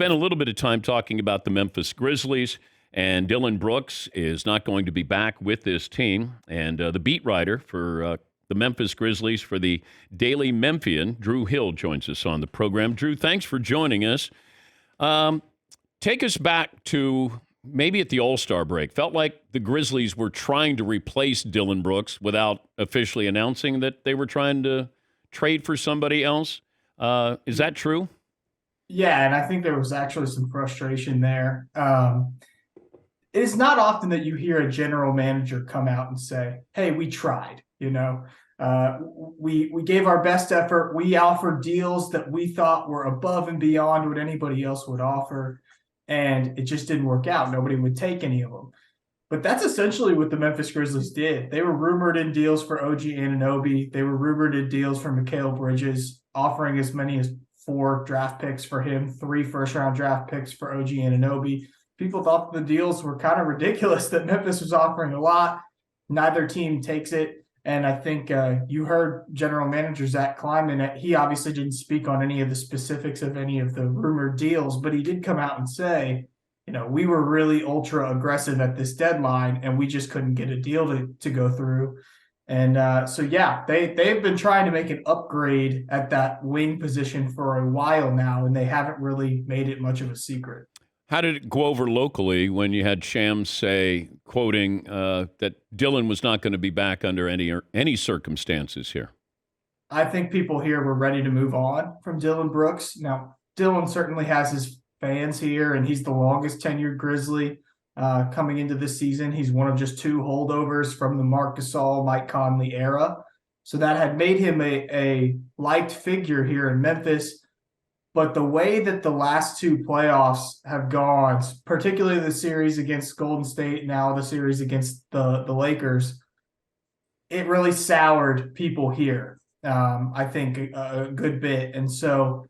spent a little bit of time talking about the Memphis Grizzlies, and Dylan Brooks is not going to be back with this team. And the beat writer for the Memphis Grizzlies for the Daily Memphian, Drew Hill, joins us on the program. Drew, thanks for joining us. Take us back to maybe at the All-Star break. Felt like the Grizzlies were trying to replace Dylan Brooks without officially announcing that they were trying to trade for somebody else. Is that true? Yeah, and I think there was actually some frustration there. It's not often that you hear a general manager come out and say, "Hey, we tried." We gave our best effort. We offered deals that we thought were above and beyond what anybody else would offer, and it just didn't work out. Nobody would take any of them. But that's essentially what the Memphis Grizzlies did. They were rumored in deals for OG Anunoby. They were rumored in deals for Mikal Bridges, offering as many as 4 draft picks for him, 3 first-round draft picks for OG Anunoby. People thought the deals were kind of ridiculous that Memphis was offering a lot. Neither team takes it. And I think you heard General Manager Zach Kleiman. He obviously didn't speak on any of the specifics of any of the rumored deals, but he did come out and say, we were really ultra aggressive at this deadline and we just couldn't get a deal to go through. And they've been trying to make an upgrade at that wing position for a while now, and they haven't really made it much of a secret. How did it go over locally when you had Shams say, quoting, that Dylan was not going to be back under any circumstances here? I think people here were ready to move on from Dylan Brooks. Now, Dylan certainly has his fans here, and he's the longest tenured Grizzly coming into this season. He's one of just 2 holdovers from the Marc Gasol, Mike Conley era. So that had made him a liked figure here in Memphis. But the way that the last 2 playoffs have gone, particularly the series against Golden State, now the series against the Lakers, it really soured people here, I think, a good bit. And so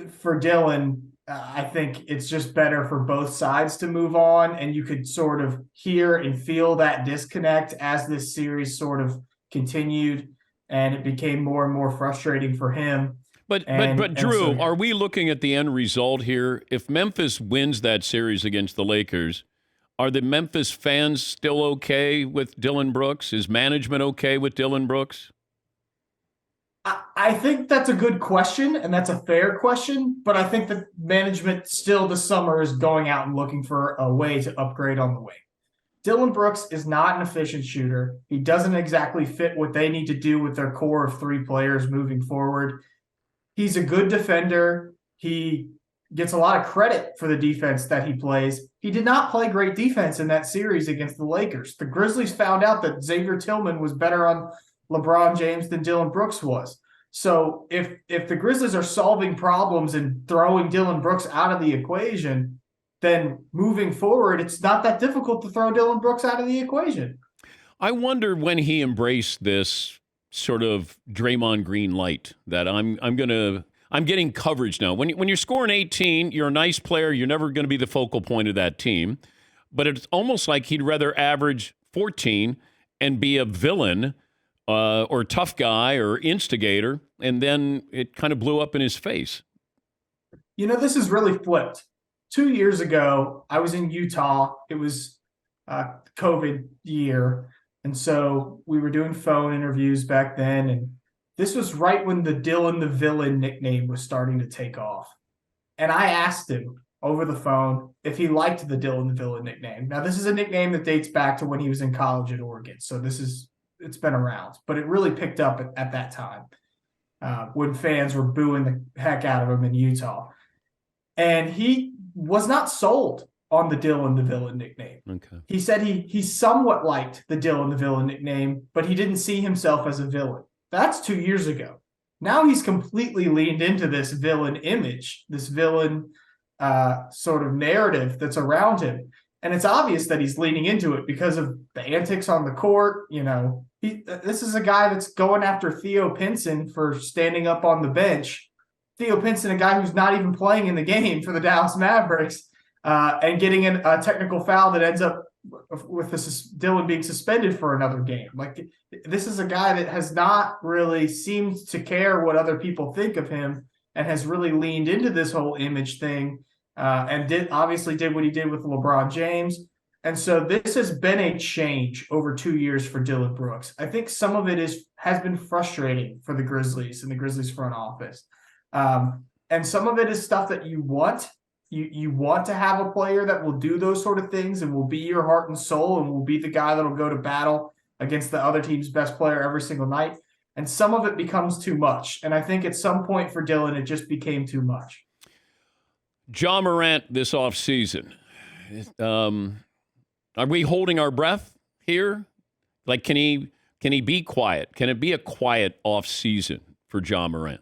for Dylan, I think it's just better for both sides to move on. And you could sort of hear and feel that disconnect as this series sort of continued, and it became more and more frustrating for him. But Drew, are we looking at the end result here? If Memphis wins that series against the Lakers, are the Memphis fans still okay with Dylan Brooks? Is management okay with Dylan Brooks? I think that's a good question, and that's a fair question. But I think that management still this summer is going out and looking for a way to upgrade on the wing. Dylan Brooks is not an efficient shooter. He doesn't exactly fit what they need to do with their core of 3 players moving forward. He's a good defender. He gets a lot of credit for the defense that he plays. He did not play great defense in that series against the Lakers. The Grizzlies found out that Xavier Tillman was better on LeBron James than Dylan Brooks was. So if the Grizzlies are solving problems and throwing Dylan Brooks out of the equation, then moving forward, it's not that difficult to throw Dylan Brooks out of the equation. I wonder when he embraced this sort of Draymond Green light that I'm getting coverage now. When you're scoring 18, you're a nice player. You're never going to be the focal point of that team. But it's almost like he'd rather average 14 and be a villain or tough guy or instigator, and then it kind of blew up in his face. This is really flipped. 2 years ago, I was in Utah. It was COVID year. And so we were doing phone interviews back then, and this was right when the Dylan the Villain nickname was starting to take off. And I asked him over the phone if he liked the Dylan the Villain nickname. Now, this is a nickname that dates back to when he was in college at Oregon, so it's been around. But it really picked up at that time when fans were booing the heck out of him in Utah. And he was not sold on the Dylan the Villain nickname. Okay. He said he somewhat liked the Dylan the Villain nickname, but he didn't see himself as a villain. That's 2 years ago. Now he's completely leaned into this villain image, this villain sort of narrative that's around him. And it's obvious that he's leaning into it because of the antics on the court. This is a guy that's going after Theo Pinson for standing up on the bench. Theo Pinson, a guy who's not even playing in the game for the Dallas Mavericks, and getting a technical foul that ends up with Dylan being suspended for another game. Like, this is a guy that has not really seemed to care what other people think of him and has really leaned into this whole image thing. and obviously did what he did with LeBron James. And so this has been a change over 2 years for Dillon Brooks. I think some of it has been frustrating for the Grizzlies and the Grizzlies front office. And some of it is stuff that you want. You want to have a player that will do those sort of things and will be your heart and soul and will be the guy that will go to battle against the other team's best player every single night. And some of it becomes too much. And I think at some point for Dillon, it just became too much. Ja Morant this offseason. Are we holding our breath here? Like, can he be quiet? Can it be a quiet offseason for Ja Morant?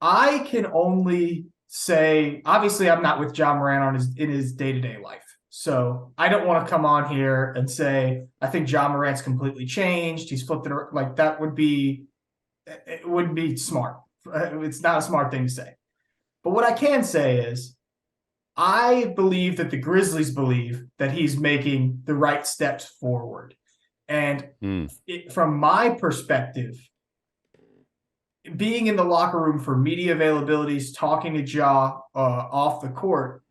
I can only say, obviously, I'm not with Ja Morant in his day-to-day life. So I don't want to come on here and say, I think Ja Morant's completely changed. He's flipped it. Like, it wouldn't be smart. It's not a smart thing to say. But what I can say is, I believe that the Grizzlies believe that he's making the right steps forward. And from my perspective, being in the locker room for media availabilities, talking to Ja off the court,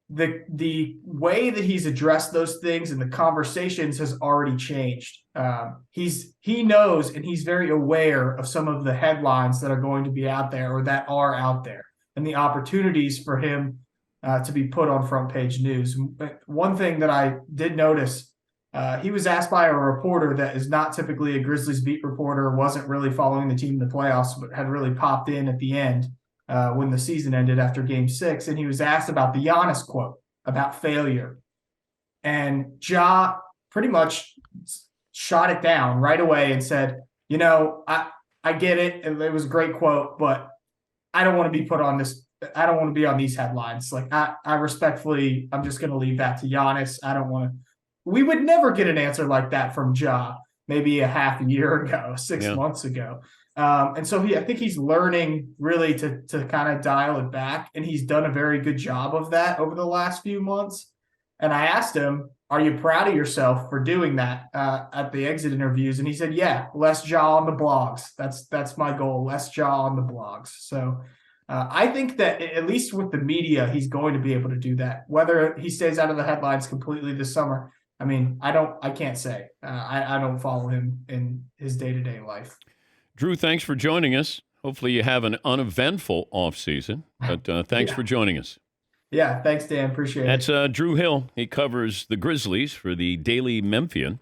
the way that he's addressed those things and the conversations has already changed. He knows and he's very aware of some of the headlines that are going to be out there or that are out there and the opportunities for him to be put on front page news. One thing that I did notice, he was asked by a reporter that is not typically a Grizzlies beat reporter, wasn't really following the team in the playoffs, but had really popped in at the end when the season ended after Game 6. And he was asked about the Giannis quote about failure. And Ja pretty much shot it down right away and said, I get it. It was a great quote, but I don't want to be put on this. I don't want to be on these headlines. Like, I respectfully, I'm just going to leave that to Giannis. I don't want to. We would never get an answer like that from Ja maybe a half a year ago, 6 months ago. And so I think he's learning really to kind of dial it back. And he's done a very good job of that over the last few months. And I asked him, are you proud of yourself for doing that at the exit interviews? And he said, yeah, less Ja on the blogs. That's my goal, less Ja on the blogs. So I think that at least with the media, he's going to be able to do that. Whether he stays out of the headlines completely this summer, I mean, I can't say. I don't follow him in his day-to-day life. Drew, thanks for joining us. Hopefully you have an uneventful offseason, but thanks for joining us. Yeah, thanks, Dan. Appreciate it. That's Drew Hill. He covers the Grizzlies for the Daily Memphian.